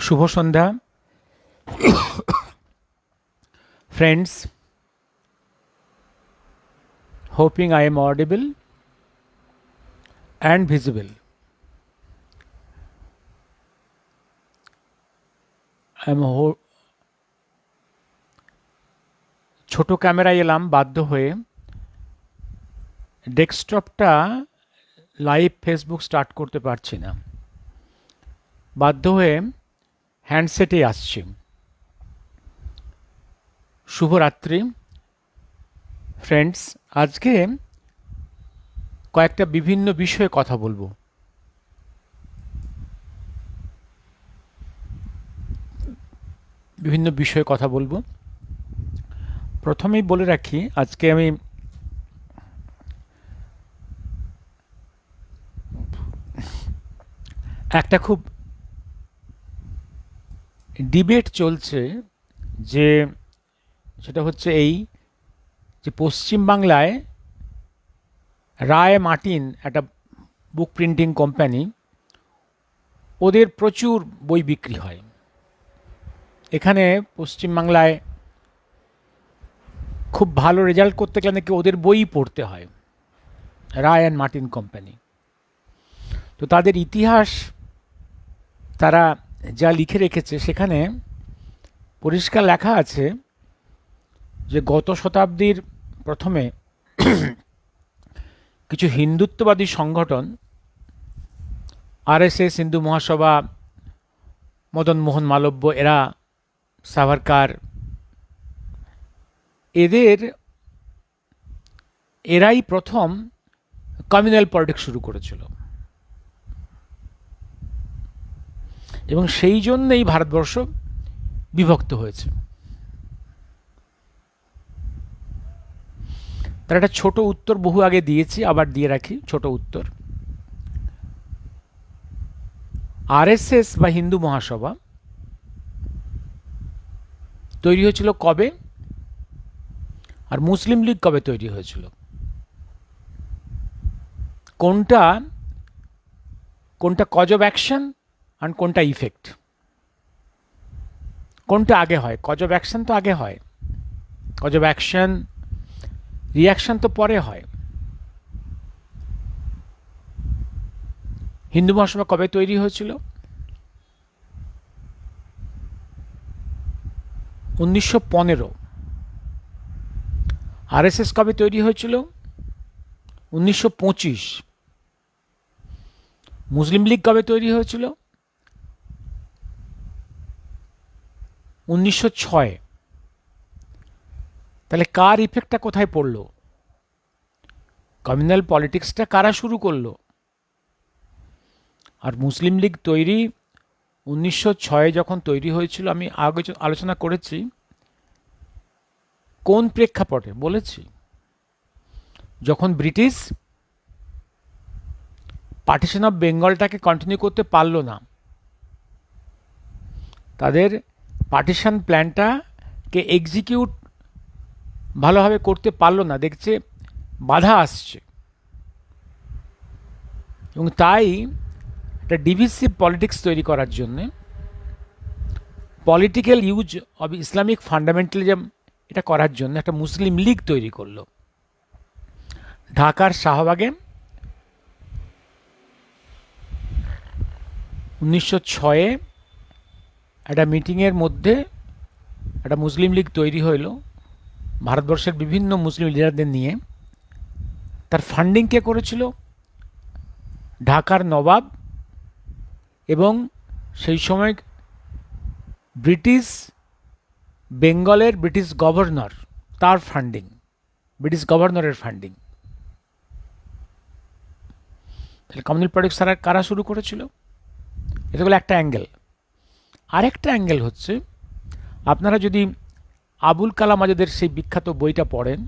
Shubho Sandhya friends, hoping I am audible and visible. ছোট ক্যামেরায় এলাম বাধ্য হয়ে। ডেস্কটপটা লাইভ ফেসবুক স্টার্ট করতে পারছি না, বাধ্য হয়ে হ্যান্ডসেটে আসছি। শুভরাত্রি ফ্রেন্ডস, আজকে কয়েকটা বিভিন্ন বিষয়ে কথা বলবো। প্রথমেই বলে রাখি, আজকে আমি একটা খুব ডিবেট চলছে, সেটা হচ্ছে এই যে পশ্চিমবাংলায় রায় মার্টিন একটা বুক প্রিন্টিং কোম্পানি, ওদের প্রচুর বই বিক্রি হয়। এখানে পশ্চিমবাংলায় খুব ভালো রেজাল্ট করতে গেলে নাকি ওদের বই পড়তে হয়, রায় অ্যান্ড মার্টিন কোম্পানি। তো তাদের ইতিহাস তারা যা লিখে রেখেছে, সেখানে পরিষ্কার লেখা আছে যে গত শতাব্দীর প্রথমে কিছু হিন্দুত্ববাদী সংগঠন, আরএসএস, হিন্দু মহাসভা, মদন মোহন মালব্য, এরা সাভারকার, এরাই প্রথম কমিউনাল পলিটিক্স শুরু করেছিল, এবং সেই জন্যই ভারতবর্ষ বিভক্ত হয়েছে। তার একটা ছোট উত্তর বহু আগে দিয়েছি, আবার দিয়ে রাখি ছোট উত্তর। আরএসএস বা হিন্দু মহাসভা তৈরি হয়েছিল কবে, আর মুসলিম লীগ কবে তৈরি হয়েছিল? কোনটা কজ অফ অ্যাকশন আর কোনটা ইফেক্ট? কোনটা আগে হয়? কজ অফ অ্যাকশন তো আগে হয়, কজ অফ অ্যাকশন, রিয়াকশন তো পরে হয়। হিন্দু মহাসভা কবে তৈরি হয়েছিল? 1915। আরএসএস কবে তৈরি হয়েছিল? 1925। মুসলিম লীগ কবে তৈরি হয়েছিল? 1906। তাহলে কার ইফেক্টটা কোথায় পড়লো? কমিউনাল পলিটিক্সটা কারা শুরু করলো? আর মুসলিম লীগ তৈরি 1906 যখন তৈরি হয়েছিল, আমি আগে আলোচনা করেছি কোন প্রেক্ষাপটে, বলেছি যখন ব্রিটিশ পার্টিশন অফ বেঙ্গলটাকে কন্টিনিউ করতে পারলো না, তাদের পার্টিশন প্ল্যানটাকে এক্সিকিউট ভালোভাবে করতে পারলো না, দেখছে বাধা আসছে, এবং তাই একটা ডিভিসিভ পলিটিক্স তৈরি করার জন্যে, political use of Islamic fundamentalism এটা করার জন্য একটা মুসলিম লীগ তৈরি করলো। ঢাকার শাহবাগে 1906 একটা মিটিংয়ের মধ্যে একটা মুসলিম লীগ তৈরি হইল, ভারতবর্ষের বিভিন্ন মুসলিম লিডারদের নিয়ে। তার ফান্ডিং কে করেছিল? ঢাকার নবাব এবং সেই সময় ব্রিটিশ বেঙ্গলের ব্রিটিশ গভর্নর, তার ফান্ডিং, ব্রিটিশ গভর্নরের ফান্ডিং। তাহলে কমিউনাল পলিটিক্স কারা শুরু করেছিল? এটা হলো একটা অ্যাঙ্গেল। আরেকটা অ্যাঙ্গেল হচ্ছে আপনারা যদি আবুল কালাম আজাদের সেই বিখ্যাত বইটা পড়েন,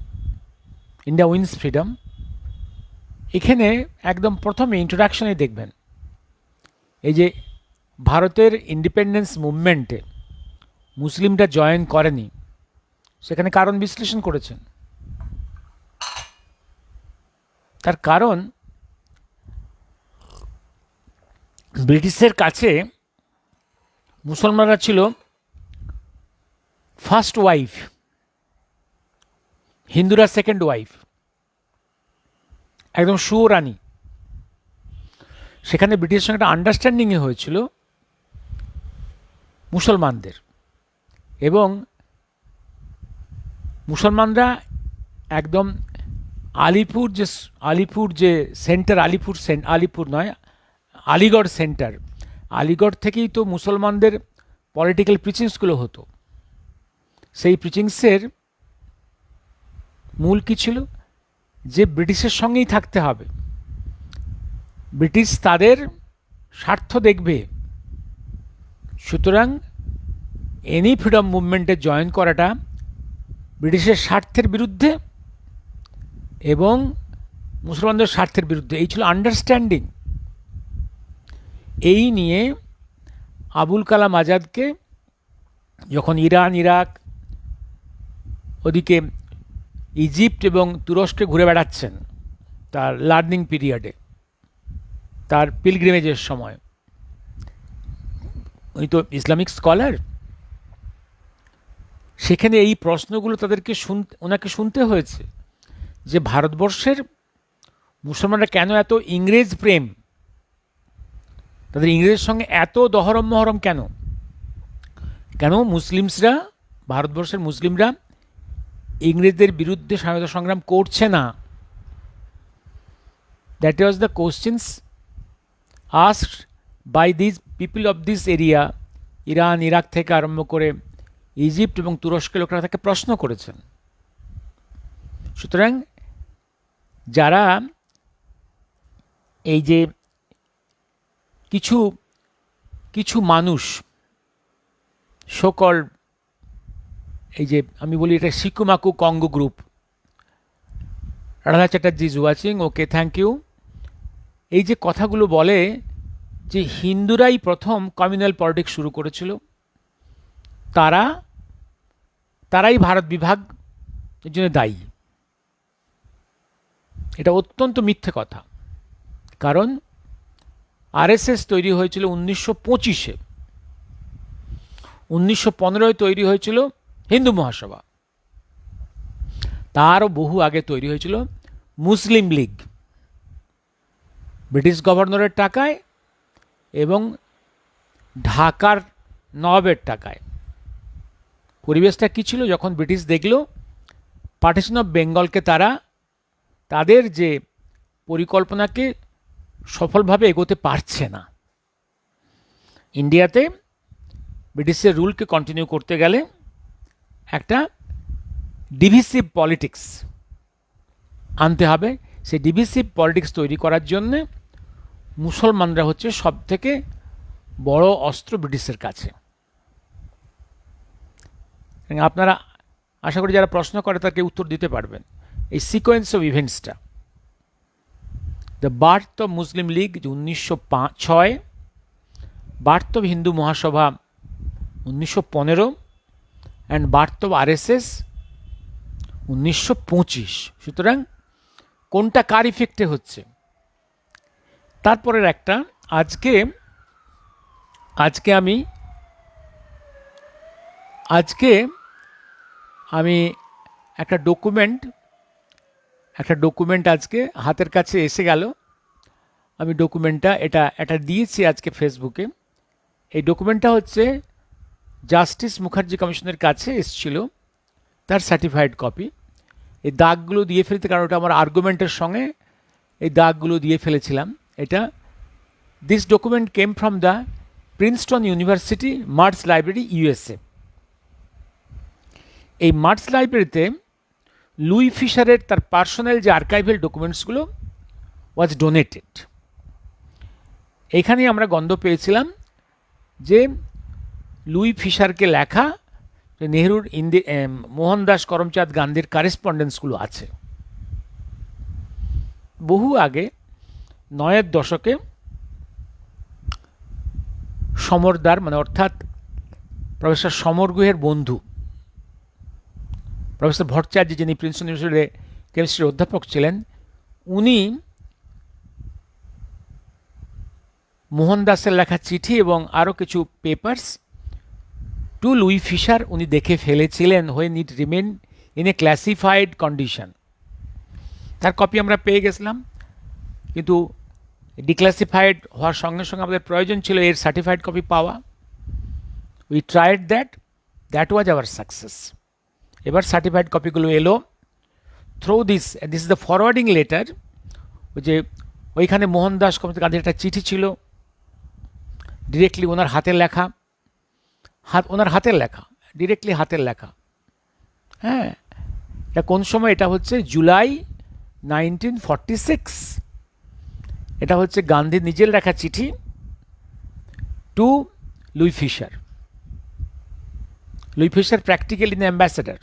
ইন্ডিয়া উইন্স ফ্রিডম, এখানে একদম প্রথমে ইন্ট্রোডাকশনে দেখবেন এই যে ভারতের ইন্ডিপেন্ডেন্স মুভমেন্টে মুসলিমরা জয়েন করেনি, সেখানে কারণ বিশ্লেষণ করেছেন। তার কারণ ব্রিটিশের কাছে মুসলমানরা ছিল ফার্স্ট ওয়াইফ, হিন্দুরা সেকেন্ড ওয়াইফ, একদম সুরানি। সেখানে ব্রিটিশের সঙ্গে একটা আন্ডারস্ট্যান্ডিংয়ে হয়েছিল মুসলমানদের, এবং মুসলমানরা একদম আলিপুর যে সেন্টার, আলিপুর নয়, আলিগড় সেন্টার, আলিগড় থেকেই তো মুসলমানদের পলিটিক্যাল প্রিচিংসগুলো হতো। সেই প্রিচিংসের মূল কী ছিল? যে ব্রিটিশের সঙ্গেই থাকতে হবে, ব্রিটিশ তাদের স্বার্থ দেখবে, সুতরাং এনি ফ্রিডম মুভমেন্টে জয়েন করাটা ব্রিটিশের স্বার্থের বিরুদ্ধে এবং মুসলমানদের স্বার্থের বিরুদ্ধে। এই ছিল আন্ডারস্ট্যান্ডিং। এই নিয়ে আবুল কালাম আজাদকে যখন ইরান, ইরাক, ওদিকে ইজিপ্ট এবং তুরস্কে ঘুরে বেড়াচ্ছেন তার লার্নিং পিরিয়ডে, তার পিলগ্রিমেজের সময়, উনি তো ইসলামিক স্কলার, সেখানে এই প্রশ্নগুলো তাদেরকে ওনাকে শুনতে হয়েছে যে ভারতবর্ষের মুসলমানরা কেন এত ইংরেজ প্রেম, তাদের ইংরেজের সঙ্গে এত দহরম মহরম কেন, কেন মুসলিমসরা, ভারতবর্ষের মুসলিমরা ইংরেজদের বিরুদ্ধে স্বাধীনতা সংগ্রাম করছে না। That was the questions asked by this people of this area. Iran, Iraq থেকে আরম্ভ করে ইজিপ্ট এবং তুরস্কের লোকেরা তাকে প্রশ্ন করেছেন। সুতরাং যারা এই যে কিছু মানুষ সকল, এই যে আমি বলি এটা সিকুমাকু Congo group, Radha Chatterjee is watching, okay thank you, এই যে কথাগুলো বলে যে হিন্দুরাই প্রথম কমিউনাল পলিটিক্স শুরু করেছিল, তারাই ভারত বিভাগ এর জন্য দায়ী, এটা অত্যন্ত মিথ্যে কথা। কারণ আরএসএস তৈরি হয়েছিল 1925-এ, 1915-এ তৈরি হয়েছিল হিন্দু মহাসভা, তারও বহু আগে তৈরি হয়েছিল মুসলিম লীগ, ব্রিটিশ গভর্নরের টাকায় এবং ঢাকার নবাবের টাকায়। পরিবেশটা কী ছিল? যখন ব্রিটিশ দেখল পার্টিশন অফ বেঙ্গলকে তারা তাদের যে পরিকল্পনাকে সফলভাবে এগোতে পারছে না, ইন্ডিয়াতে ব্রিটিশের রুলকে কন্টিনিউ করতে গেলে একটা ডিভিসিভ পলিটিক্স আনতে হবে। সেই ডিভিসিভ পলিটিক্স তৈরি করার জন্যে মুসলমানরা হচ্ছে সবথেকে বড় অস্ত্র ব্রিটিশের কাছে। আপনারা আশা করি যারা প্রশ্ন করে তাকে উত্তর দিতে পারবেন। এই সিকোয়েন্স অফ ইভেন্টসটা, the birth of Muslim League 1906, birth of Hindu Mahasabha 1915, and birth of RSS 1925। সুতরাং কোনটা কার ইফেক্টে হচ্ছে? তারপরের একটা, আজকে আমি একটা ডকুমেন্ট আজকে হাতের কাছে এসে গেল। আমি ডকুমেন্টটা এটা দিয়েছি আজকে ফেসবুকে। এই ডকুমেন্টটা হচ্ছে জাস্টিস মুখার্জি কমিশনের কাছে এসেছিল, তার সার্টিফাইড কপি। এই দাগগুলো দিয়ে ফেলতে, কারণ ওটা আমার আর্গুমেন্টের সঙ্গে এই দাগগুলো দিয়ে ফেলেছিলাম। This document came from the Princeton university marts library, USA. এই মার্টস লাইব্রেরিতে লুই ফিশারের তার পার্সোনাল যে আর্কাইভাল ডকুমেন্টসগুলো ওয়াজ ডোনেটেড। এখানে আমরা গন্ধ পেয়েছিলাম যে লুই ফিশারকে লেখা যে নেহরুর মোহনদাস করমচাঁদ গান্ধীর কারেসপন্ডেন্সগুলো আছে। বহু আগে 9-এর দশকে সমরদার মানে অর্থাৎ প্রফেসর সমর গুহের বন্ধু প্রফেসর ভট্টাচার্য, যিনি প্রিন্সটন ইউনিভার্সিটিতে কেমিস্ট্রির অধ্যাপক ছিলেন, উনি মোহনদাসের লেখা চিঠি এবং আরও কিছু পেপার্স টু লুই ফিশার উনি দেখে ফেলেছিলেন when it remain in a classified condition. তার কপি আমরা পেয়ে গেছিলাম, কিন্তু ডিক্লাসিফাইড হওয়ার সঙ্গে সঙ্গে আমাদের প্রয়োজন ছিল এর সার্টিফাইড কপি পাওয়া। We tried that was our success. এবার সার্টিফাইড কপিগুলো এলো through this is the forwarding letter. ওই যে ওইখানে মোহনদাস করমচাঁদ গান্ধীর একটা চিঠি ছিল, ডিরেক্টলি ওনার হাতের লেখা, ওনার হাতের লেখা, ডিরেক্টলি হাতের লেখা। হ্যাঁ, এটা কোন সময়? এটা হচ্ছে জুলাই 1946। এটা হচ্ছে গান্ধী নিজের লেখা চিঠি to Louis Fischer. Louis Fischer practically an ambassador,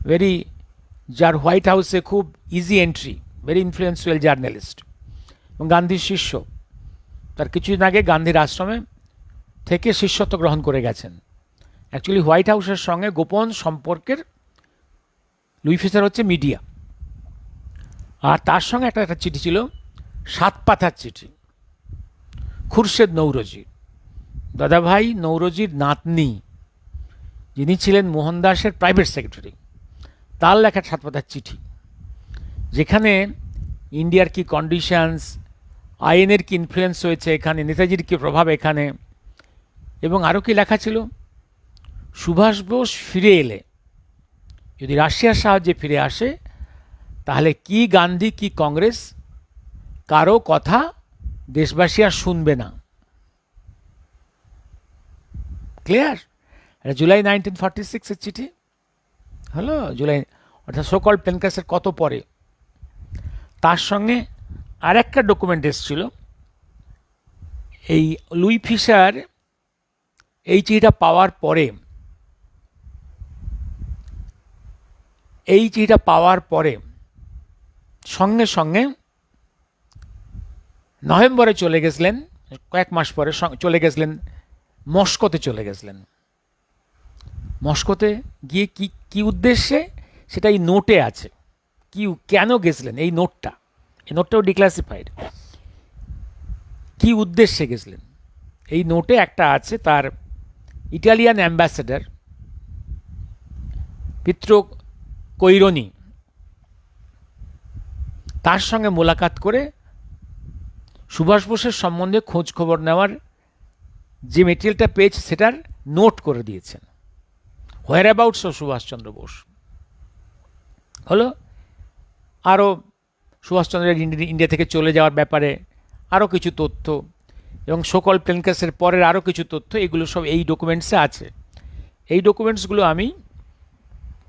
very, যার হোয়াইট হাউসে খুব easy entry, very influential journalist এবং গান্ধীর শিষ্য। তার কিছুদিন আগে গান্ধীর আশ্রমে থেকে শিষ্যত্ব গ্রহণ করে গেছেন। অ্যাকচুয়ালি হোয়াইট হাউসের সঙ্গে গোপন সম্পর্কের লুই ফিশার হচ্ছে মিডিয়া। আর তার সঙ্গে একটা চিঠি ছিল, 7 পাতার চিঠি, খুরশেদ নৌরোজি, দাদাভাই নৌরোজির নাতনি, যিনি ছিলেন মোহনদাসের প্রাইভেট সেক্রেটারি, তার লেখা 7 পাতার চিঠি, যেখানে ইন্ডিয়ার কি কন্ডিশনস, আইএনের কি ইনফ্লুয়েন্স হয়েছে এখানে, নেতাজির কি প্রভাব এখানে, এবং আরও কি লেখা ছিল, সুভাষ বোস ফিরে এলে, যদি রাশিয়ার সাহায্যে ফিরে আসে, তাহলে কি গান্ধী কি কংগ্রেস কারো কথা দেশবাসী আর শুনবে না। ক্লিয়ার? এটা জুলাই 1946-এর চিঠি হলো, জুলাই, অর্থাৎ সোকল প্লেনকাসের কত পরে। তার সঙ্গে আর একটা ডকুমেন্ট এসেছিল। এই লুই ফিশার এই চিঠিটা পাওয়ার পরে সঙ্গে সঙ্গে নভেম্বরে চলে গেছিলেন, কয়েক মাস পরে চলে গেছিলেন মস্কোতে, চলে গেছিলেন মস্কোতে গিয়ে কি উদ্দেশ্যে সেটা এই নোটে আছে। কেন গেছিলেন, এই নোটটাও ডিক্লাসিফাইড। কি উদ্দেশ্যে গেছিলেন এই নোটে একটা আছে, তার ইটালিয়ান অ্যাম্বাসেডার পিত্রো কৈরনি, তার সঙ্গে মোলাকাত করে সুভাষ বোসের সম্বন্ধে খোঁজ খবর নেওয়ার যে মেটেরিয়ালটা পেয়েছে সেটার নোট করে দিয়েছেন। হোয়ার অ্যাবাউটস অফ সুভাষচন্দ্র বোস হলো, আরও সুভাষচন্দ্রের ইন্ডিয়া থেকে চলে যাওয়ার ব্যাপারে আরও কিছু তথ্য, এবং সকল প্লেনকাসের পরের আরও কিছু তথ্য, এগুলো সব এই ডকুমেন্টসে আছে। এই ডকুমেন্টসগুলো আমি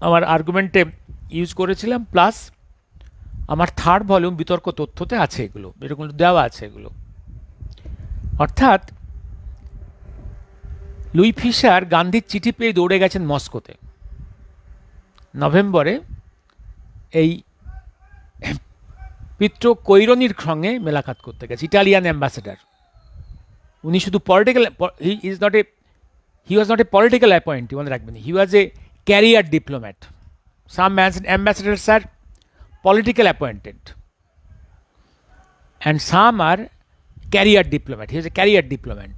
আমার আর্গুমেন্টে ইউজ করেছিলাম, প্লাস আমার 3rd ভলিউম বিতর্ক তথ্যতে আছে, এরকম দেওয়া আছে এগুলো। অর্থাৎ লুই ফিশার গান্ধীর চিঠি পেয়ে দৌড়ে গেছেন মস্কোতে নভেম্বরে, এই পিত্রো কৈরনির সঙ্গে মেলাকাত করতে গেছে, ইটালিয়ান অ্যাম্বাসেডার। উনি শুধু political, he was not a political appointee, মনে রাখবেন, he was a career diplomat. Some ambassadors are political appointed and some are career diplomat. He is a career diplomat.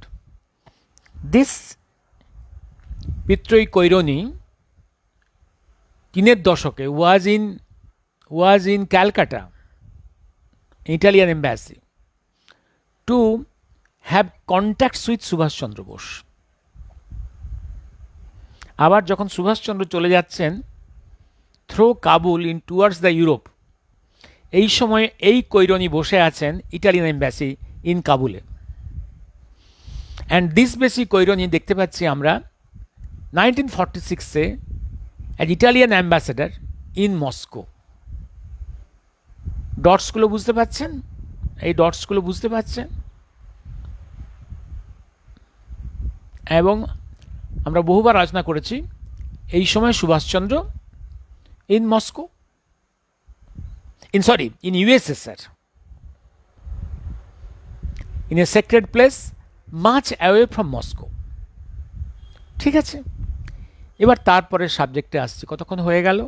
This Pitroi Koironi 3-এর দশকে was in Calcutta, Italian embassy, to have contacts with Subhash Chandra Bose. আবার যখন সুভাষচন্দ্র চলে যাচ্ছেন through Kabul in towards the Europe, এই সময় এই Quaroni বসে আছেন ইটালিয়ান এম্বাসি ইন কাবুলে। অ্যান্ড দিস বেসি কৈরনি দেখতে পাচ্ছি আমরা 1946-এ as Italian ambassador in Moscow. ডটসগুলো বুঝতে পাচ্ছেন? এই ডটসগুলো বুঝতে পাচ্ছেন? এবং আমরা বহুবার আলোচনা করেছি, এই সময় Subhas Chandra in Moscow, in USSR, in a secret place much away from Moscow. ঠিক আছে, এবার তারপরে সাবজেক্টে আসছি। কতক্ষণ হয়ে গেল?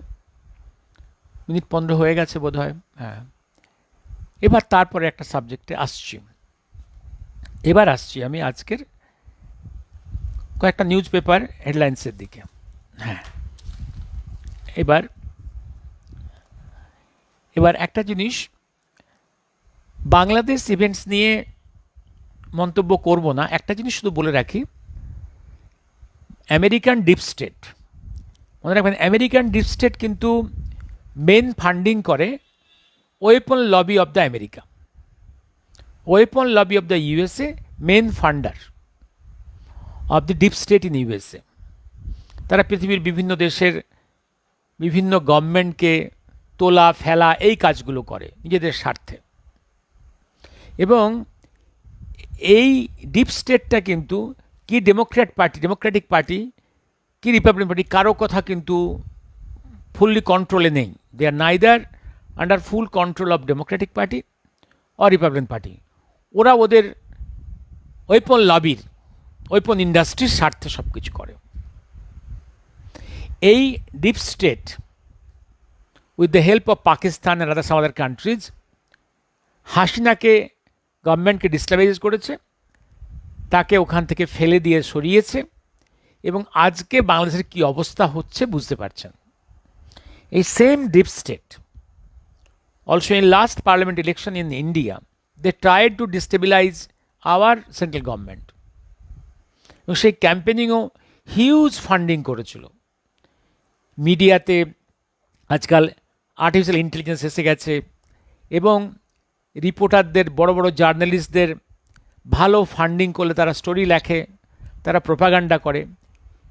মিনিট 15 হয়ে গেছে বোধ হয়। হ্যাঁ, এবার তারপরে একটা সাবজেক্টে আসছি। এবার আসছি আমি আজকের কয়েকটা নিউজ পেপার হেডলাইন্সের দিকে। হ্যাঁ, এবার একটা জিনিস, বাংলাদেশ ইভেন্টস নিয়ে মন্তব্য করব না, একটা জিনিস শুধু বলে রাখি, আমেরিকান ডিপ স্টেট, মনে রাখবেন আমেরিকান ডিপ স্টেট কিন্তু মেন ফান্ডিং করে weapon lobby of the America, weapon lobby of the USA, main funder of the deep state in USA. তারা পৃথিবীর বিভিন্ন দেশের বিভিন্ন গভর্নমেন্টকে তোলা ফেলা এই কাজগুলো করে নিজেদের স্বার্থে। এবং এই ডিপ স্টেটটা কিন্তু কি ডেমোক্রেটিক পার্টি কি রিপাবলিকান পার্টি, কারো কথা কিন্তু ফুললি কন্ট্রোলে নেই। They are neither under full control of Democratic Party or Republican Party. ওরা ওদের ওয়েপন লবির, ওয়েপন ইন্ডাস্ট্রির স্বার্থে সব কিছু করে। এই deep state with the help of Pakistan and other some other countries হাসিনাকে, গভর্নমেন্টকে ডিস্টাবিলাইজ করেছে, তাকে ওখান থেকে ফেলে দিয়ে সরিয়েছে, এবং আজকে বাংলাদেশের কি অবস্থা হচ্ছে বুঝতে পারছেন। এই same deep state also in last parliament election in India they tried to destabilise our central government, এবং সেই ক্যাম্পেনিংও হিউজ ফান্ডিং করেছিল। মিডিয়াতে আজকাল আর্টিফিশিয়াল ইন্টেলিজেন্স এসে গেছে, এবং রিপোর্টারদের, বড় বড় জার্নালিস্টদের ভালো ফান্ডিং করলে তারা স্টোরি লেখে, তারা প্রোপাগান্ডা করে।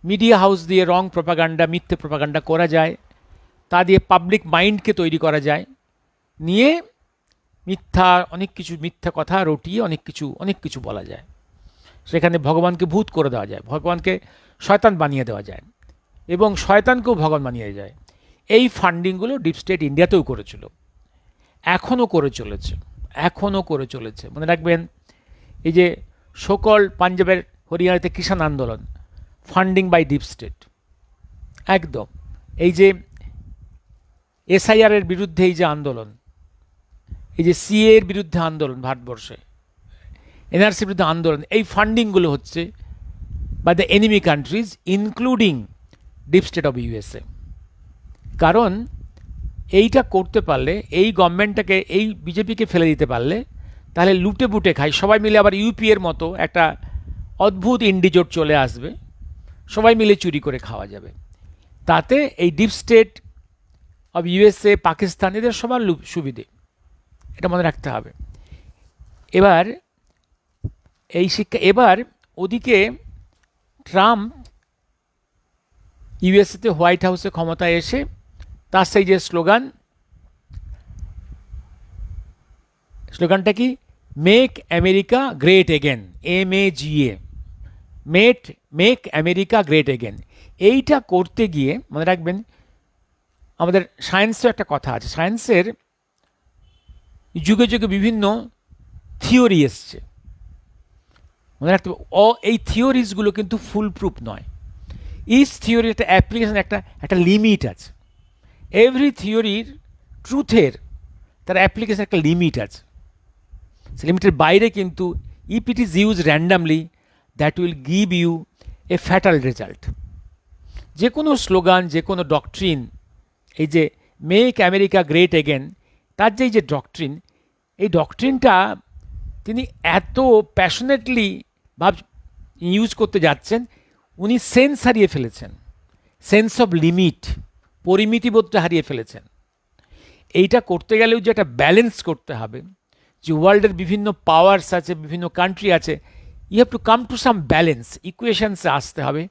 মিডিয়া হাউস দিয়ে রং প্রোপাগান্ডা, মিথ্যে প্রোপাগান্ডা করা যায়, তা দিয়ে পাবলিক মাইন্ডকে তৈরি করা যায়, নিয়ে অনেক কিছু মিথ্যা কথা রটিয়ে অনেক কিছু বলা যায়। সেখানে ভগবানকে ভূত করে দেওয়া যায়, ভগবানকে শয়তান বানিয়ে দেওয়া যায়, এবং শয়তানকেও ভগবান বানিয়ে যায়। এই ফান্ডিংগুলো ডিপ স্টেট ইন্ডিয়াতেও করেছিল, এখনও করে চলেছে। মনে রাখবেন, এই যে সকল পাঞ্জাবের হরিয়ানাতে কিষাণ আন্দোলন, ফান্ডিং বাই ডিপ স্টেট একদম। এই যে এসআইআরের বিরুদ্ধে এই যে আন্দোলন, এই যে সিএ এর বিরুদ্ধে আন্দোলন ভারতবর্ষে, এনআরসির বিরুদ্ধে আন্দোলন, এই ফান্ডিংগুলো হচ্ছে by the enemy countries including deep state of USA. কারণ এইটা করতে পারলে, এই গভর্নমেন্টটাকে, এই বিজেপিকে ফেলে দিতে পারলে, তাহলে লুটে বুটে খাই সবাই মিলে, আবার ইউপিএর মতো একটা অদ্ভুত ইন্ডিজোট চলে আসবে, সবাই মিলে চুরি করে খাওয়া যাবে। তাতে এই deep state of USA, Pakistan, এদের সবার সুবিধে, এটা মনে রাখতে হবে। এবার ওদিকে ট্রাম্প ইউএসএতে হোয়াইট হাউসে ক্ষমতায় এসে তার সেই যে স্লোগানটা কি, make America great again, MAGA, make America great again. এইটা করতে গিয়ে মনে রাখবেন, আমাদের সায়েন্সের একটা কথা আছে, সায়েন্সের যুগে যুগে বিভিন্ন থিওরি এসছে, মনে রাখতে হবে। এই থিওরিজগুলো কিন্তু ফুল প্রুফ নয়। ইচ থিওরির একটা অ্যাপ্লিকেশন, একটা লিমিট আছে। এভরি থিওরির ট্রুথের তার অ্যাপ্লিকেশন একটা লিমিট আছে। সে লিমিটের বাইরে কিন্তু if it is use randomly, that will give you a fatal result. যে কোনো স্লোগান, যে কোনো ডক্ট্রিন, এই যে মেক আমেরিকা গ্রেট এগেন, তার যে ডক্ট্রিন, এই ডক্ট্রিনটা তিনি এত প্যাশনেটলি ইউজ করতে যাচ্ছেন, উনি সেন্স হারিয়ে ফেলেছেন, সেন্স অফ লিমিট, পরিমিতিবোধটা হারিয়ে ফেলেছেন। এইটা করতে গেলেও যে একটা ব্যালেন্স করতে হবে, যে ওয়ার্ল্ডের বিভিন্ন পাওয়ার্স আছে, বিভিন্ন কান্ট্রি আছে, you have to come to some balance, ইকুয়েশনসে আসতে হবে।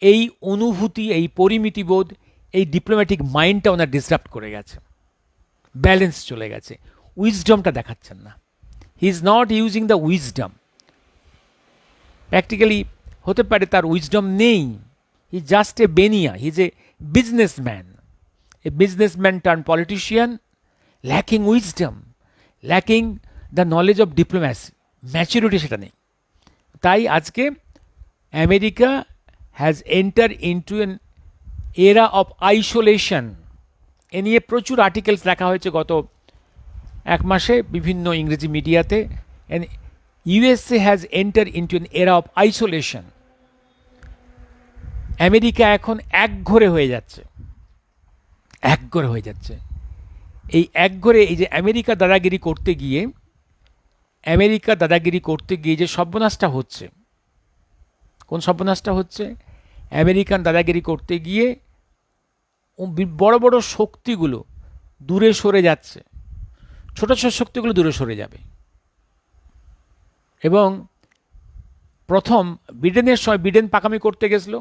এই অনুভূতি, এই পরিমিতিবোধ, এই ডিপ্লোম্যাটিক মাইন্ডটা ওনার ডিসরাপ্ট করে গেছে, ব্যালেন্স চলে গেছে, উইজডমটা দেখাচ্ছেন না। He is not using the wisdom. Practically হতে পারে তার উইজডম নেই, he just a baniya, he is a businessman turn politician, lacking wisdom, lacking the knowledge of diplomacy, maturity সেটা নেই। তাই আজকে America has enter into an era of isolation. এ নিয়ে প্রচুর আর্টিকেলস লেখা হয়েছে গত এক মাসে বিভিন্ন ইংরেজি মিডিয়াতে। USA has enter into an era of isolation. America এখন একঘরে হয়ে যাচ্ছে, একঘরে হয়ে যাচ্ছে। এই একঘরে, এই যে আমেরিকা দাদাগিরি করতে গিয়ে যে সর্বনাশটা হচ্ছে, কোন সর্বনাশটা হচ্ছে? আমেরিকান দাদাগিরি করতে গিয়ে বড় বড় শক্তিগুলো দূরে সরে যাচ্ছে, ছোট ছোট শক্তিগুলো দূরে সরে যাবে। এবং প্রথম বিডেনের সময় বিডেন পাকামি করতে গেছিল,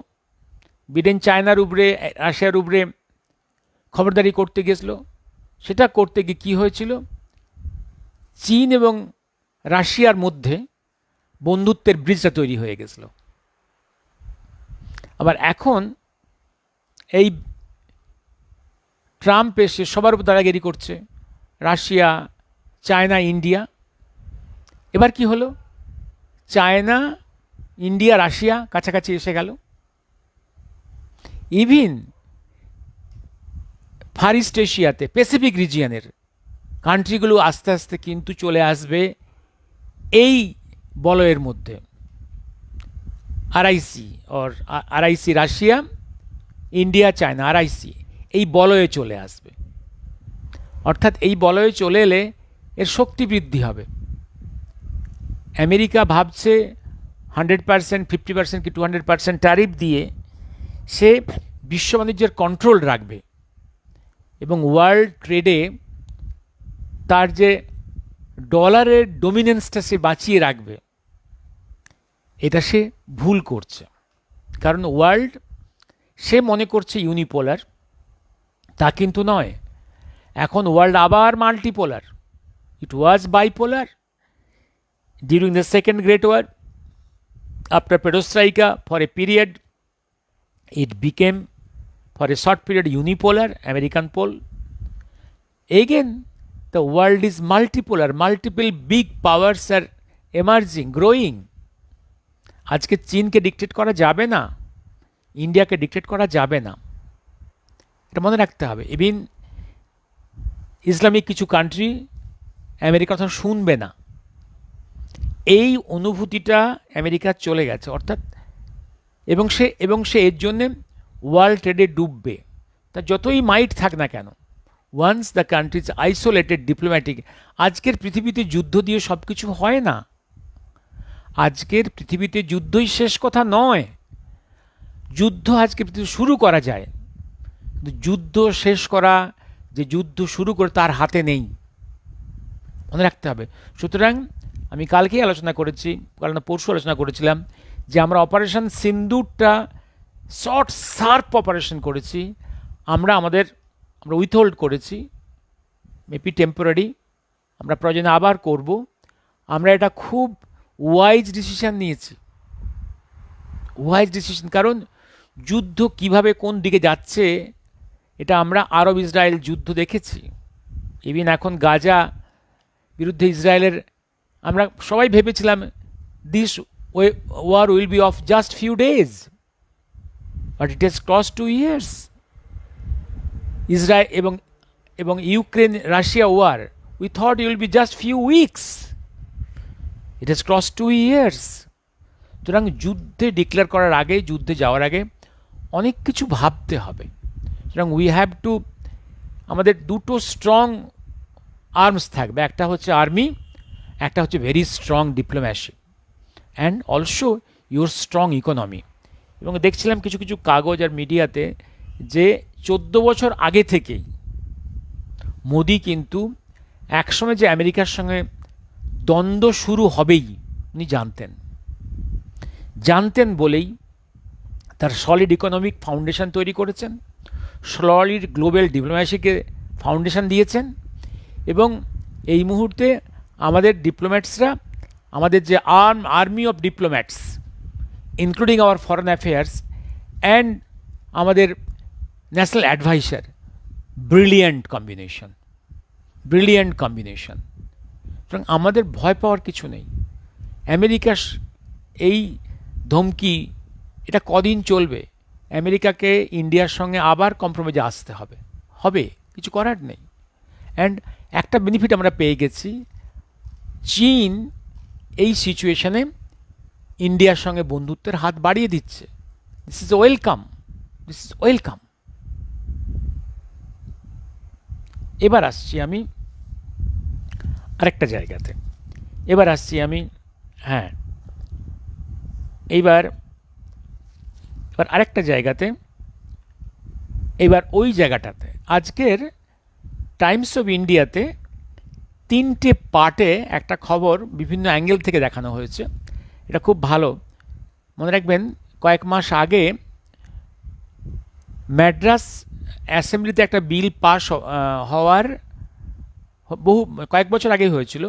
বিডেন চায়নার উপরে, রাশিয়ার উপরে খবরদারি করতে গেছিল। সেটা করতে গিয়ে কী হয়েছিল? চীন এবং রাশিয়ার মধ্যে বন্ধুত্বের ব্রিজটা তৈরি হয়ে গেছিল। আবার এখন এই ট্রাম্প এসে সবার উপর দাদাগিরি করছে, রাশিয়া, চায়না, ইন্ডিয়া। এবার কি হলো? চায়না, ইন্ডিয়া, রাশিয়া কাছাকাছি এসে গেল। ইভিন ফার ইস্ট এশিয়াতে, প্যাসিফিক রিজিয়নের কান্ট্রিগুলো আস্তে আস্তে কিন্তু চলে আসবে এই বলয়ের মধ্যে। RIC Russia, India, China, RIC এই বলয়ে চলে আসবে। অর্থাৎ এই বলয়ে চলে এলে এর শক্তি বৃদ্ধি হবে। আমেরিকা ভাবছে 100%, 50% কি 200% ট্যারিফ দিয়ে সে বিশ্ব বাণিজ্যের কন্ট্রোল রাখবে এবং ওয়ার্ল্ড ট্রেডে তার যে ডলারের ডোমিনেন্সটা সে বাঁচিয়ে রাখবে। এটা সে ভুল করছে, কারণ ওয়ার্ল্ড সে মনে করছে ইউনিপোলার, তা কিন্তু নয়। এখন ওয়ার্ল্ড আবার multipolar. It was bipolar during the second great war, after perestroika for a period it became for a short period unipolar, American pole. Again the world is multipolar, multiple big powers are emerging, growing. আজকে চীনকে dictate করা যাবে না, ইন্ডিয়াকে dictate করা যাবে না, এটা মনে রাখতে হবে। ইভিন ইসলামিক কিছু কান্ট্রি আমেরিকার কথা শুনবে না, এই অনুভূতিটা আমেরিকার চলে গেছে। অর্থাৎ এবং সে এর জন্যে ওয়ার্ল্ড ট্রেডে ডুববে। তা যতই মাইট থাক না কেন, once the countries isolated diplomatic, আজকের পৃথিবীতে যুদ্ধ দিয়ে সব কিছু হয় না। আজকের পৃথিবীতে যুদ্ধই শেষ কথা নয়। যুদ্ধ আজকে পৃথিবীতে শুরু করা যায়, কিন্তু যুদ্ধ শেষ করা, যে যুদ্ধ শুরু করে তার হাতে নেই, মনে রাখতে হবে। সুতরাং আমি কালকেই আলোচনা করেছি, কাল না পরশু আলোচনা করেছিলাম যে আমরা অপারেশন সিন্দুরটা শর্ট শার্প অপারেশন করেছি, আমরা উইথহোল্ড করেছি, মেবি টেম্পোরারি, আমরা প্রয়োজনে আবার করব। আমরা এটা খুব ওয়াইজ ডিসিশন নিয়েছি, ওয়াইজ ডিসিশন, কারণ যুদ্ধ কিভাবে কোন দিকে যাচ্ছে এটা আমরা আরব ইসরায়েল যুদ্ধ দেখেছি। ইভিন এখন গাজা বিরুদ্ধে ইসরায়েলের, আমরা সবাই ভেবেছিলাম this war will be of just few days, but it has crossed 2 years. Israel এবং Ukraine Russia war, we thought it will be just few weeks. It has crossed 2 years. সুতরাং যুদ্ধে ডিক্লেয়ার করার আগে, যুদ্ধে যাওয়ার আগে অনেক কিছু ভাবতে হবে। সুতরাং উই হ্যাভ টু, আমাদের দুটো স্ট্রং আর্মস থাকবে, একটা হচ্ছে আর্মি, একটা হচ্ছে very strong diplomacy, and also your strong economy. এবং দেখছিলাম কিছু কিছু কাগজ আর মিডিয়াতে যে 14 বছর আগে থেকেই মোদি কিন্তু একসময় যে আমেরিকার সঙ্গে দ্বন্দ্ব শুরু হবেই উনি জানতেন বলেই তার সলিড ইকোনমিক ফাউন্ডেশন তৈরি করেছেন, সলিড গ্লোবাল ডিপ্লোম্যাসিকে ফাউন্ডেশন দিয়েছেন। এবং এই মুহূর্তে আমাদের ডিপ্লোম্যাটসরা, আমাদের যে army of diplomats, including our foreign affairs and আমাদের national adviser, brilliant combination, brilliant combination. সুতরাং আমাদের ভয় পাওয়ার কিছু নেই। আমেরিকার এই ধমকি এটা কদিন চলবে? আমেরিকাকে ইন্ডিয়ার সঙ্গে আবার কম্প্রোমাইজে আসতে হবে, হবে, কিছু করার নেই। অ্যান্ড একটা বেনিফিট আমরা পেয়ে গেছি, চীন এই সিচুয়েশনে ইন্ডিয়ার সঙ্গে বন্ধুত্বের হাত বাড়িয়ে দিচ্ছে। This is welcome, this is welcome. এবার আসছি আমি আরেকটা জায়গাতে, হ্যাঁ, এইবার আরেকটা জায়গাতে, এবার ওই জায়গাটাতে আজকের টাইমস অফ ইন্ডিয়াতে 3টে পার্টে একটা খবর বিভিন্ন অ্যাঙ্গেল থেকে দেখানো হয়েছে। এটা খুব ভালো। মনে রাখবেন, কয়েক মাস আগে ম্যাড্রাস অ্যাসেম্বলিতে একটা বিল পাস হওয়ার কয়েক বছর আগেই হয়েছিল।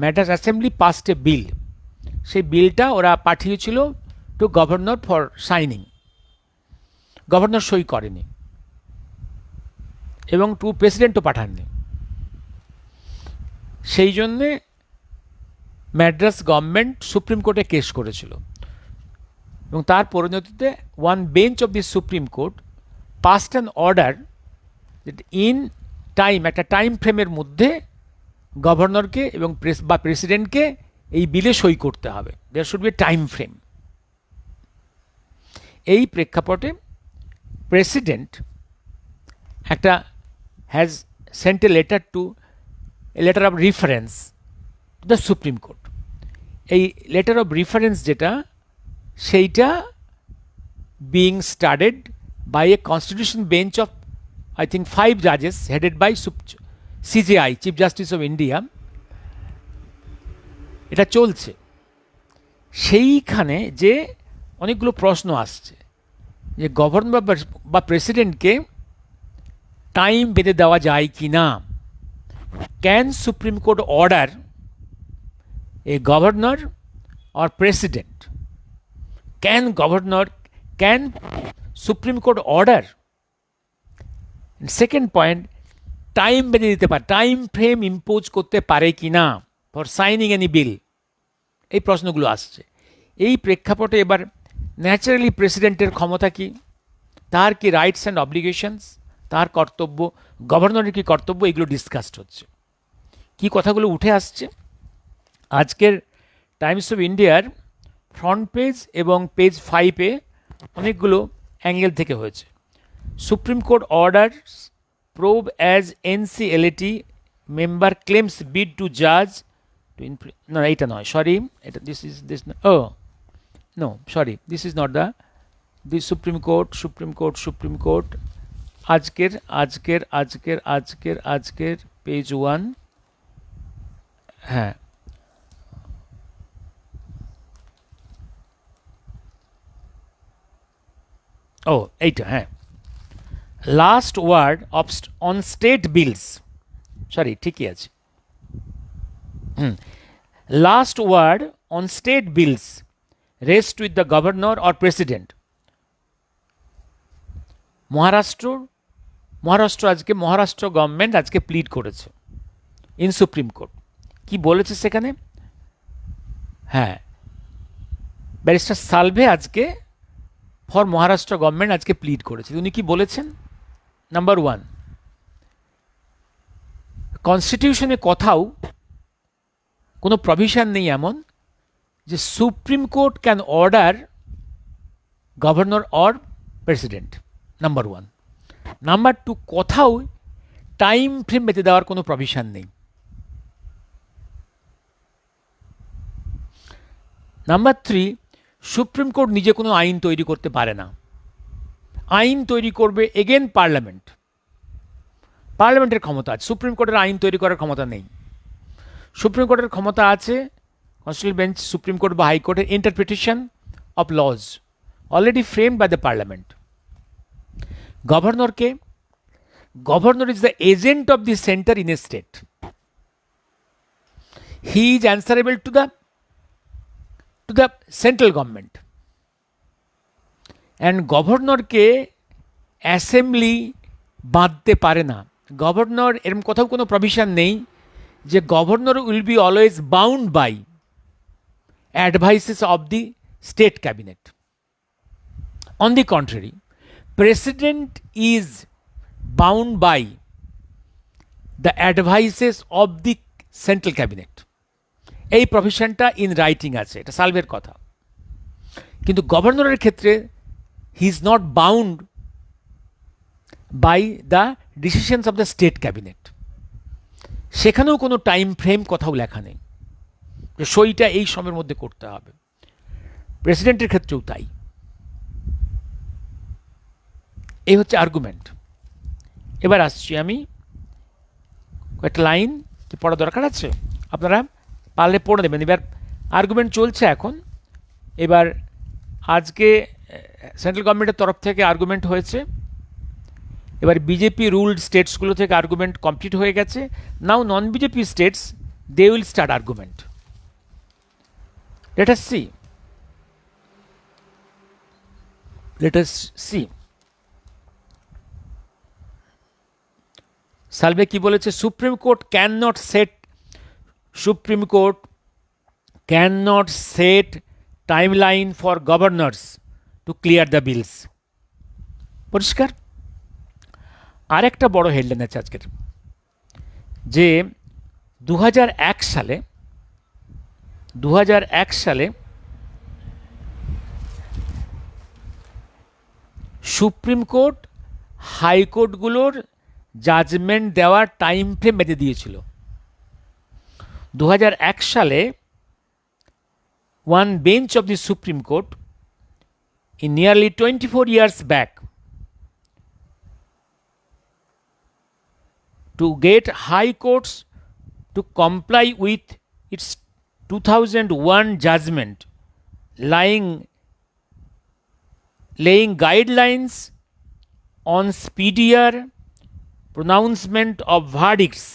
Madras assembly passed a bill, সেই বিলটা ওরা পাঠিয়েছিল to governor for signing. Governor সই করেনি এবং টু প্রেসিডেন্টও পাঠাননি। সেই জন্যে ম্যাড্রাস গভর্নমেন্ট সুপ্রিম কোর্টে কেস করেছিল এবং তার পরিণতিতে one bench of the Supreme Court passed an order in time, একটা টাইম ফ্রেমের মধ্যে গভর্নরকে এবং প্রেসিডেন্টকে এই বিলে সই করতে হবে। There should be a time frame. এই প্রেক্ষাপটে প্রেসিডেন্ট একটা has sent a letter of reference to the supreme court. এই লেটার অফ রিফারেন্স যেটা, সেইটা being studied by a constitution bench of I think 5 judges headed by CJI, Chief Justice of India, এটা চলছে। সেইখানে যে অনেকগুলো প্রশ্ন আসছে যে গভর্নর বা প্রেসিডেন্টকে টাইম বেঁধে দেওয়া যায় কি না। Can supreme court order A governor or president, can supreme court order, second point, time বেঁধে দিতে পারে, টাইম ফ্রেম ইম্পোজ করতে পারে কি না ফর সাইনিং এনি বিল। এই প্রশ্নগুলো আসছে। এই প্রেক্ষাপটে এবার ন্যাচারালি প্রেসিডেন্টের ক্ষমতা কি, তার কি রাইটস অ্যান্ড অব্লিগেশনস, তার কর্তব্য, গভর্নরের কি কর্তব্য, এগুলো ডিসকাসড হচ্ছে। কি কথাগুলো উঠে আসছে আজকের টাইমস অফ ইন্ডিয়ার ফ্রন্ট পেজ এবং পেজ 5-এ অনেকগুলো অ্যাঙ্গেল থেকে হয়েছে। Supreme Court orders probe as NCLAT member claims bid to judge to no, এটা নয়, সরি, এটা this is not the Supreme Court আজকের পেজ 1, হ্যাঁ, এইটা, হ্যাঁ, last word on state bills, sorry, ঠিকই আছে, last word on state bills rest with the governor or president. Maharashtra government আজকে প্লিড করেছে ইন সুপ্রিম কোর্ট। কি বলেছে সেখানে? হ্যাঁ, ব্যারিস্টার সালভে আজকে ফর মহারাষ্ট্র গভর্নমেন্ট আজকে প্লিড করেছে। উনি কি বলেছেন? নাম্বার 1, কনস্টিটিউশনে কোথাও কোনো প্রভিশন নেই এমন যে supreme Court can order governor or president, number 1। Number 2, কোথাও টাইম ফ্রেম বেঁধে দেওয়ার কোনো প্রভিশন নেই। নাম্বার 3, সুপ্রিম কোর্ট নিজে কোনো আইন তৈরি করতে পারে না। আইন তৈরি করবে এগেন পার্লামেন্টের ক্ষমতা আছে। সুপ্রিম কোর্টের আইন তৈরি করার ক্ষমতা নেই। সুপ্রিম কোর্টের ক্ষমতা আছে কনস্টিটিউশনাল বেঞ্চ, সুপ্রিম কোর্ট বা হাইকোর্টের interpretation of laws already framed by the parliament. Governor is the agent of the centre in a state. He is answerable to the central government. And গভর্নরকে assembly বাঁধতে পারে না। Governor এরকম কোথাও কোনো provision নেই যে governor will be always bound by advices of the state cabinet. On the contrary, president is bound by the advices of the central cabinet. এই প্রভিশনটা ইন রাইটিং আছে, এটা সালভের কথা। কিন্তু গভর্নরের ক্ষেত্রে he is not bound by the decisions of the state cabinet. সেখানেও কোনো টাইম ফ্রেম কোথাও লেখা নেই যে সইটা এই সময়ের মধ্যে করতে হবে। প্রেসিডেন্টের ক্ষেত্রেও তাই। এই হচ্ছে আর্গুমেন্ট। এবার আসছি আমি কয়েকটা লাইন কি পড়া দরকার আছে, আপনারা পারলে পড়ে দেবেন। এবার আর্গুমেন্ট চলছে এখন। এবার আজকে সেন্ট্রাল গভর্নমেন্টের তরফ থেকে আর্গুমেন্ট হয়েছে, এবার বিজেপি রুলড স্টেটসগুলো থেকে আর্গুমেন্ট কমপ্লিট হয়ে গেছে। Now non BJP states they will start argument. Let us see, let us see. Salve কি বলেছে? Supreme Court can not set timeline for governors to clear the bills. পরিষ্কার। আরেকটা বড় হেডলাইন আছে আজকের, যে 2001 সালে সুপ্রিম কোর্ট হাইকোর্টগুলোর জাজমেন্ট দেওয়ার টাইম ফ্রেম বেঁধে দিয়েছিল। 2001 সালে one bench of the Supreme Court in nearly 24 years back to get high courts to comply with its 2001 judgment laying guidelines on speedier pronouncement of verdicts।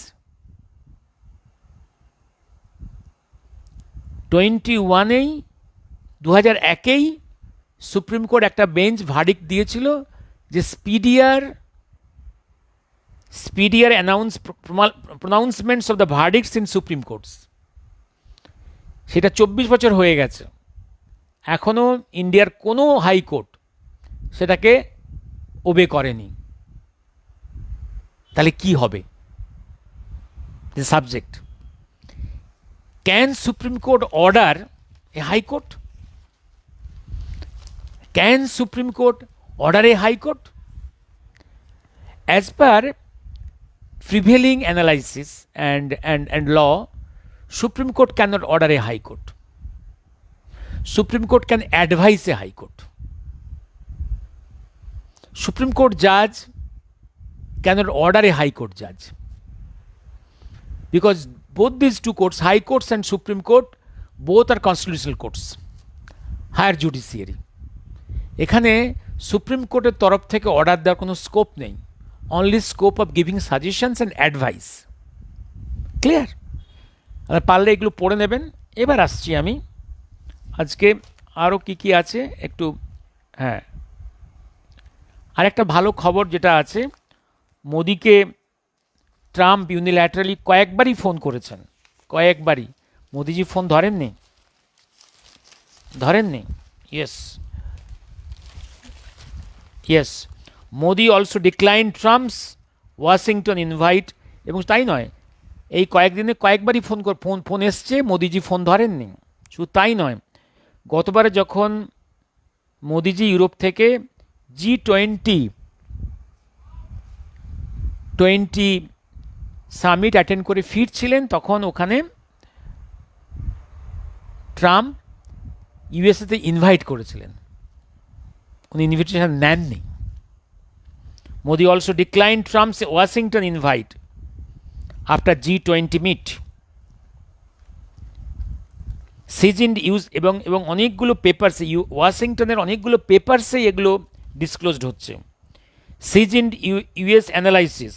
2001-এই Supreme Court একটা bench verdict দিয়েছিল যে speedier pronouncements of the verdicts in Supreme Courts. সেটা 24 বছর হয়ে গেছে, এখনও ইন্ডিয়ার কোনো হাইকোর্ট সেটাকে ওবে করেনি। তাহলে কি হবে? The subject, can Supreme Court order a High Court? Can Supreme Court order a High Court? As per prevailing analysis and law, Supreme Court cannot order a High Court. Supreme Court can advise a High Court. Supreme Court judge cannot order a High Court judge, because both these two courts, High Courts and Supreme Court, both are constitutional courts, higher judiciary। এখানে সুপ্রিম কোর্টের তরফ থেকে order দেওয়ার কোনো scope নেই, only scope of giving suggestions and advice. Clear? আর পারলে এগুলো পড়ে নেবেন। এবার আসছি আমি আজকে আরও কি আছে একটু। হ্যাঁ, আরেকটা ভালো খবর যেটা আছে, মোদিকে ট্রাম্প ইউনিল্যাটারালি কয়েকবারই ফোন করেছেন, কয়েকবারই। মোদিজি ফোন ধরেননি। Yes, Modi also decline Trump's Washington invite. এবং তাই নয়, এই কয়েকদিনে কয়েকবারই ফোন এসছে, মোদিজি ফোন ধরেননি। শুধু তাই নয়, গতবারে যখন মোদিজি ইউরোপ থেকে G20 সামিট অ্যাটেন্ড করে ফিরছিলেন, তখন ওখানে ট্রাম্প ইউএসএতে ইনভাইট করেছিলেন, উনি ইনভিটেশন নেননি। Modi also decline Trump's Washington invite after G20 meet. সিজেন্ড ইউজ এবং অনেকগুলো পেপারসে, ওয়াশিংটনের অনেকগুলো পেপারসে এগুলো ডিসক্লোজড হচ্ছে। সিজেন্ড US analysis,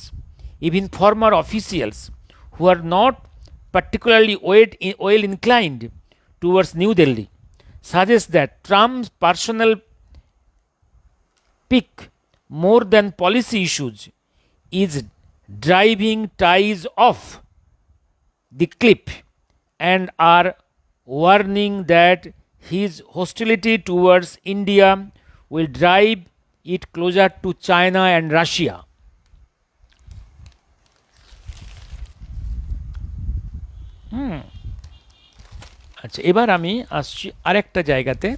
even former officials who are not particularly well inclined towards New Delhi, suggest that Trump's personal pick more than policy issues is driving ties off the cliff and are warning that his hostility towards India will drive it closer to China and Russia. আচ্ছা, এবার আমি আসছি আরেকটা জায়গাতে।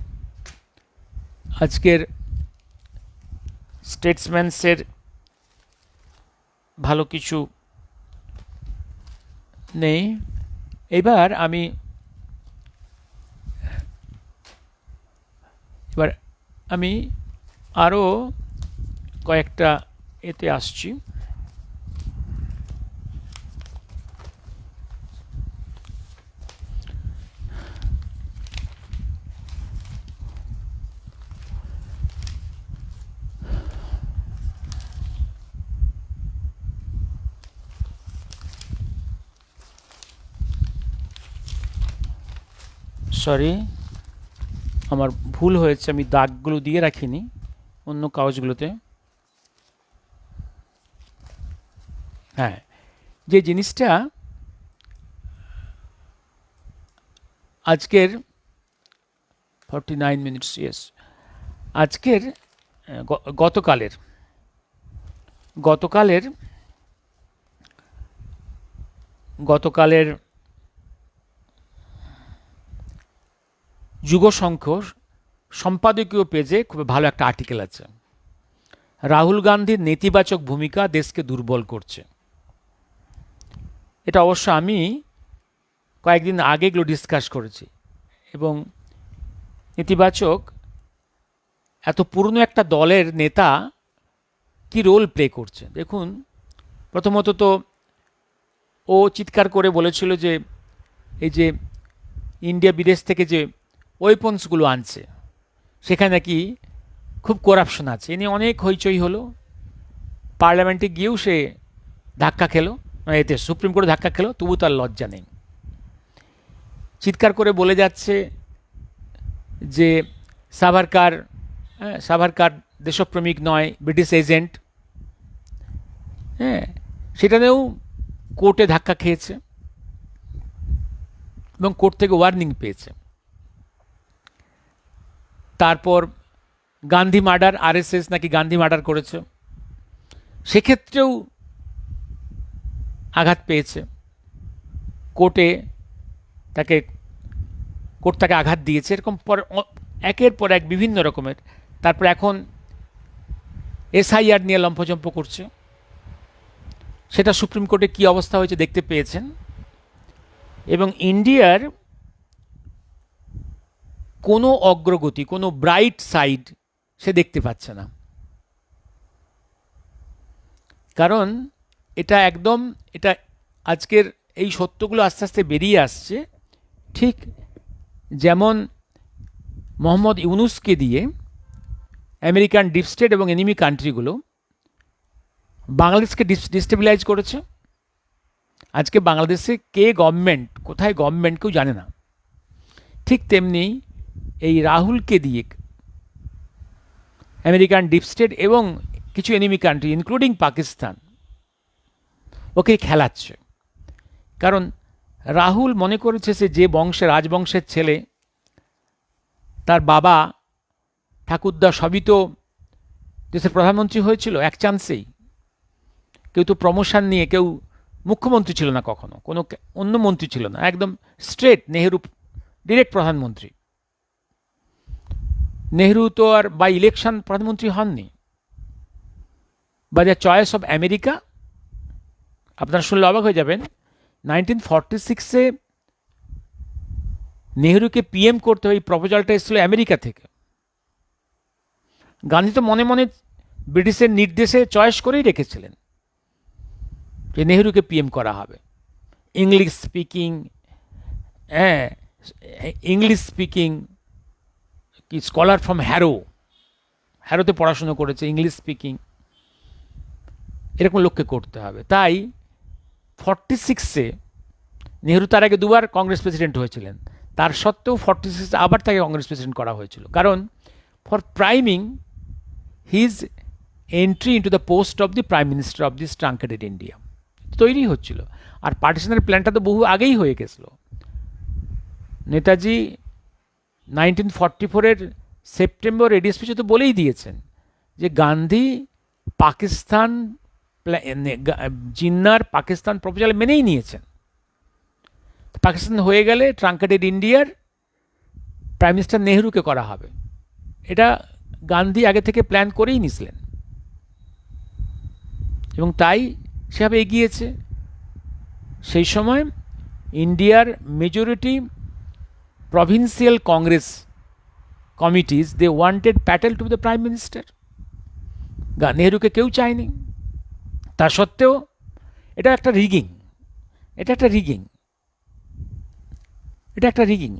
আজকের স্টেটসম্যানসের ভালো কিছু নেই। এবার আমি আরও কয়েকটা এতে আসছি। সরি, আমার ভুল হয়েছে, আমি দাগগুলো দিয়ে রাখিনি অন্য কাগজগুলোতে। হ্যাঁ, যে জিনিসটা আজকের 49 মিনিটস, ইয়েস, আজকের গতকালের যুগসংখ্য সম্পাদকীয় পেজে খুব ভালো একটা আর্টিকেল আছে। রাহুল গান্ধীর নেতিবাচক ভূমিকা দেশকে দুর্বল করছে। এটা অবশ্য আমি কয়েকদিন আগে এগুলো ডিসকাস করেছি। এবং নেতিবাচক, এত পুরনো একটা দলের নেতা কি রোল প্লে করছে দেখুন। প্রথমত তো ও চিৎকার করে বলেছিল যে এই যে ইন্ডিয়া বিদেশ থেকে যে ওয়েপন্সগুলো আনছে সেখানে নাকি খুব করাপশন আছে। এ নিয়ে অনেক হইচই হলো, পার্লামেন্টে গিয়েও সে ধাক্কা খেলো, এতে সুপ্রিম কোর্টে ধাক্কা খেলো, তবু তার লজ্জা নেই। চিৎকার করে বলে যাচ্ছে যে সাভারকার দেশপ্রেমিক নয়, ব্রিটিশ এজেন্ট। হ্যাঁ, সেটা নিয়েও কোর্টে ধাক্কা খেয়েছে এবং কোর্ট থেকে ওয়ার্নিং পেয়েছে। তারপর গান্ধী মার্ডার, আরএসএস নাকি গান্ধী মার্ডার করেছে, সেক্ষেত্রেও আঘাত পেয়েছে। কোর্ট তাকে আঘাত দিয়েছে। এরকম একের পর এক বিভিন্ন রকমের। তারপর এখন এসআইআর নিয়ে লম্ফজম্প করছে, সেটা সুপ্রিম কোর্টে কী অবস্থা হয়েছে দেখতে পেয়েছেন। এবং ইন্ডিয়ার কোনো অগ্রগতি, কোনো ব্রাইট সাইড সে দেখতে পাচ্ছে না। কারণ এটা আজকের এই সত্যগুলো আস্তে আস্তে বেরিয়ে আসছে। ঠিক যেমন মোহাম্মদ ইউনুসকে দিয়ে আমেরিকান ডিপ স্টেট এবং এনিমি কান্ট্রিগুলো বাংলাদেশকে ডিস্টেবিলাইজ করেছে। আজকে বাংলাদেশে কে গভর্নমেন্ট, কোথায় গভর্নমেন্ট কেউ জানে না। ঠিক তেমনি এই রাহুলকে দিয়ে আমেরিকান ডিপ স্টেট এবং কিছু এনিমি কান্ট্রি ইনক্লুডিং পাকিস্তান ওকে খেলাচ্ছে। কারণ রাহুল মনে করেছে যে রাজবংশের ছেলে, তার বাবা ঠাকুরদা সবই তো দেশের প্রধানমন্ত্রী হয়েছিল এক চান্সেই। কেউ তো প্রমোশন নিয়ে, কেউ মুখ্যমন্ত্রী ছিল না কখনো, কোনো অন্য মন্ত্রী ছিল না, একদম স্ট্রেট নেহেরু ডিরেক্ট প্রধানমন্ত্রী। নেহরু তো আর বাই ইলেকশন প্রধানমন্ত্রী হননি, বা দ্য চয়েস অফ আমেরিকা। আপনারা শুনলে অবাক হয়ে যাবেন, 1946-এ নেহরুকে পিএম করতে হবে, এই প্রপোজালটা এসেছিল আমেরিকা থেকে। গান্ধী তো মনে মনে ব্রিটিশের নির্দেশে চয়েস করেই রেখেছিলেন যে নেহরুকে পিএম করা হবে। ইংলিশ স্পিকিং কি স্কলার ফ্রম হ্যারোতে পড়াশুনো করেছে, ইংলিশ স্পিকিং, এরকম লোককে করতে হবে। তাই 46-এ নেহরু তার আগে দুবার কংগ্রেস প্রেসিডেন্ট হয়েছিলেন, তার সত্ত্বেও 46 আবার তাকে কংগ্রেস প্রেসিডেন্ট করা হয়েছিল। কারণ for priming his entry into the post of the prime minister of this truncated India তৈরি হচ্ছিল। আর পার্টিশনের প্ল্যানটা তো বহু আগেই হয়ে গেছিলো। নেতাজি 1944 সেপ্টেম্বর রেডিও স্পিচে তো বলেই দিয়েছেন যে গান্ধী পাকিস্তান জিন্নার পাকিস্তান প্রপোজাল মেনেই নিয়েছেন। পাকিস্তান হয়ে গেলে ট্রাঙ্কেটেড ইন্ডিয়ার প্রাইম মিনিস্টার নেহরুকে করা হবে, এটা গান্ধী আগে থেকে প্ল্যান করেই নিয়েছিলেন এবং তাই সেভাবে এগিয়েছে। সেই সময় ইন্ডিয়ার majority provincial Congress committees they wanted Patel to the prime minister. নেহরুকে কেউ চায়নি। তা সত্ত্বেও এটা একটা রিগিং, এটা একটা রিগিং।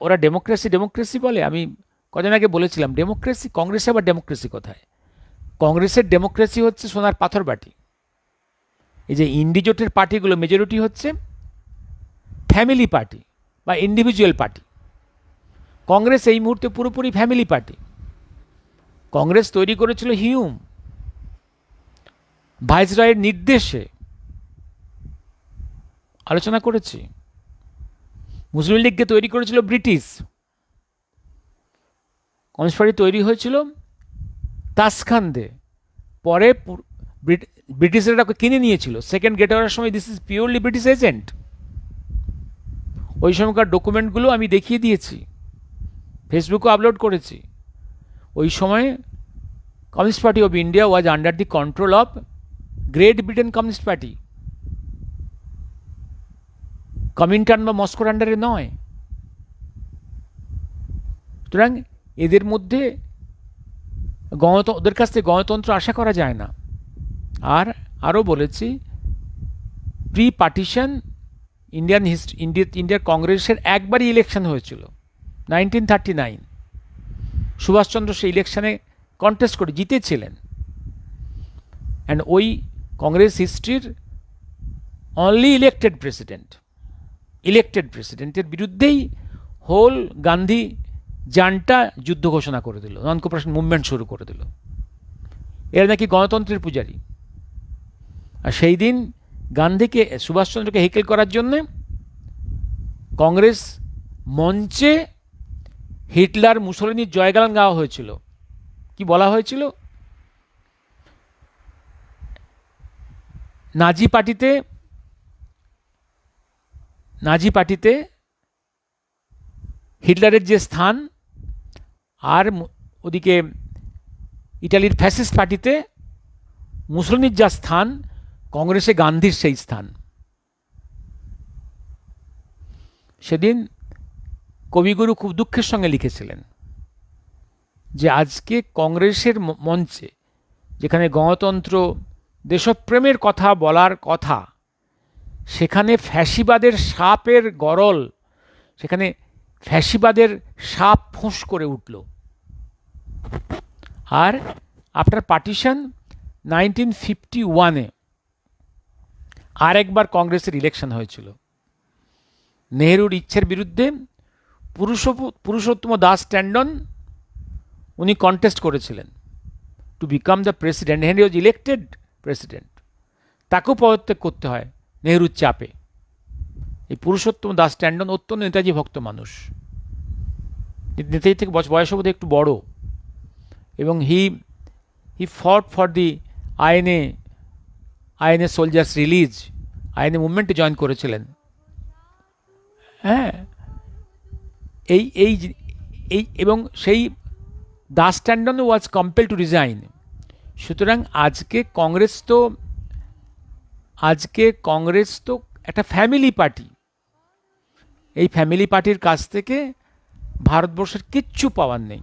ওরা ডেমোক্রেসি বলে। আমি কদিন আগে বলেছিলাম ডেমোক্রেসি, কংগ্রেসে আবার ডেমোক্রেসি কোথায়? কংগ্রেসের ডেমোক্রেসি হচ্ছে সোনার পাথর বাটি। এই যে ইন্ডিজোটের পার্টিগুলো মেজরিটি হচ্ছে ফ্যামিলি পার্টি বা ইন্ডিভিজুয়াল পার্টি। কংগ্রেস এই মুহূর্তে পুরোপুরি ফ্যামিলি পার্টি। কংগ্রেস তৈরি করেছিল হিউম, ভাইসরয়ের নির্দেশে আলোচনা করেছি। মুসলিম লীগকে তৈরি করেছিল ব্রিটিশ। কমিউনিস্ট পার্টি তৈরি হয়েছিল তাসখান্দে, পরে ব্রিটিশরা কিনে নিয়েছিল সেকেন্ড গ্রেট ওয়ারের সময়। This is purely British agent. ওই সময়কার ডকুমেন্টগুলো আমি দেখিয়ে দিয়েছি, ফেসবুকে আপলোড করেছি। ওই সময় Communist Party of India was under the control of Great Britain Communist Party, Comintern বা মস্কোর আন্ডারে নয়। সুতরাং এদের মধ্যে ওদের কাছ থেকে গণতন্ত্র আশা করা যায় না। আর আরও বলেছি, প্রি পার্টিশন ইন্ডিয়ার কংগ্রেসের একবারই ইলেকশন হয়েছিল 1939। সুভাষচন্দ্র সেই ইলেকশনে কন্টেস্ট করে জিতেছিলেন। অ্যান্ড ওই কংগ্রেস হিস্ট্রির অনলি ইলেক্টেড প্রেসিডেন্টের বিরুদ্ধেই হোল গান্ধী জানটা যুদ্ধ ঘোষণা করে দিল, নন কোঅপারেশন মুভমেন্ট শুরু করে দিল। এরা নাকি গণতন্ত্রের পূজারী। আর সেই দিন গান্ধীকে, সুভাষচন্দ্রকে হেকেল করার জন্যে কংগ্রেস মঞ্চে হিটলার মুসোলিনির জয়গান গাওয়া হয়েছিল। কি বলা হয়েছিল? নাজি পার্টিতে হিটলারের যে স্থান, আর ওদিকে ইটালির ফ্যাসিস্ট পার্টিতে মুসোলিনির যা স্থান, কংগ্রেসে গান্ধীর সেই স্থান। সেদিন কবিগুরু খুব দুঃখের সঙ্গে লিখেছিলেন যে আজকে কংগ্রেসের মঞ্চে, যেখানে গণতন্ত্র দেশপ্রেমের কথা বলার কথা, সেখানে ফ্যাসিবাদের সাপের গরল, সেখানে ফ্যাসিবাদের সাপ ফোঁস করে উঠল। আর আফটার পার্টিশন 1951-এ আর একবার কংগ্রেসের ইলেকশন হয়েছিল। নেহরুর ইচ্ছের বিরুদ্ধে পুরুষোত্তম দাস ট্যান্ডন উনি কন্টেস্ট করেছিলেন to become the president. Henry was elected president, তাকেও পদত্যাগ করতে হয় নেহরুর চাপে। এই পুরুষোত্তম দাস ট্যান্ডন অত্যন্ত নেতাজি ভক্ত মানুষ, নেতাজি থেকে বয়স বোধহয় একটু বড়, এবং he fought for the INA soldiers release, INA মুভমেন্টে জয়েন করেছিলেন। হ্যাঁ, এই এবং সেই Das Tandon was compel to resign. সুতরাং আজকে কংগ্রেস তো একটা ফ্যামিলি পার্টি। এই ফ্যামিলি পার্টির কাছ থেকে ভারতবর্ষের কিচ্ছু পাওয়ার নেই।